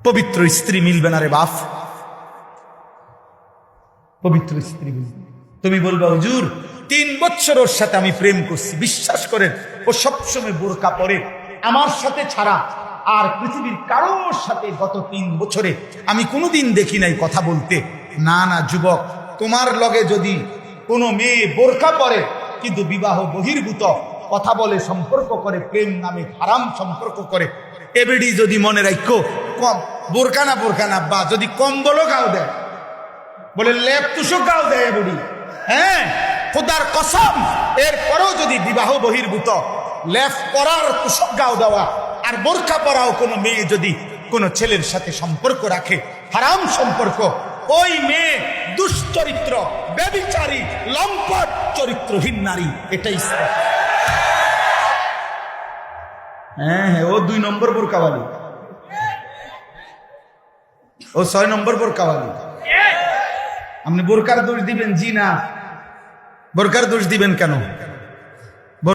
পবিত্র স্ত্রী মিলবে না রে বাপ, পবিত্র স্ত্রী মিলবে। তুমি বলবা হুজুর 3 বছর ওর সাথে আমি প্রেম করছি, বিশ্বাস করেন ও সবসময় বোরকা পরে আমার সাথে ছাড়া আর পৃথিবীর কারোর সাথে গত 3 বছরে আমি কোনোদিন দেখি নাই কথা বলতে। না না যুবক, তোমার লগে যদি কোনো মেয়ে বোরকা পরে কিন্তু বিবাহ বহির্ভূত কথা বলে, সম্পর্ক করে, প্রেম নামে হারাম সম্পর্ক করে, এবেডি যদি মনে রাখো কম বোরকা না বা যদি কম্বলও গাও দেয়, বলে লেপ তুষক গাও দেয় এবেডি, হ্যাঁ খোদার কসম, এরপরেও যদি বিবাহ বহির্ভূত লেপ পরার তুষক গাও দেওয়া আর বোরকা পরাও কোনো মেয়ে যদি কোনো ছেলের সাথে সম্পর্ক রাখে, হারাম সম্পর্ক, ওই মেয়ে দুশ্চরিত্র, ব্যভিচারী, লম্পট, চরিত্রহীন নারী। এটাই হ্যাঁ হ্যাঁ, ও 2 নম্বর বোরকাওয়ালি, ও 6 নম্বর বোরকাওয়ালি। আপনি বোরকার দোষ দিবেন? জি না, বোরকার দোষ দিবেন কেন?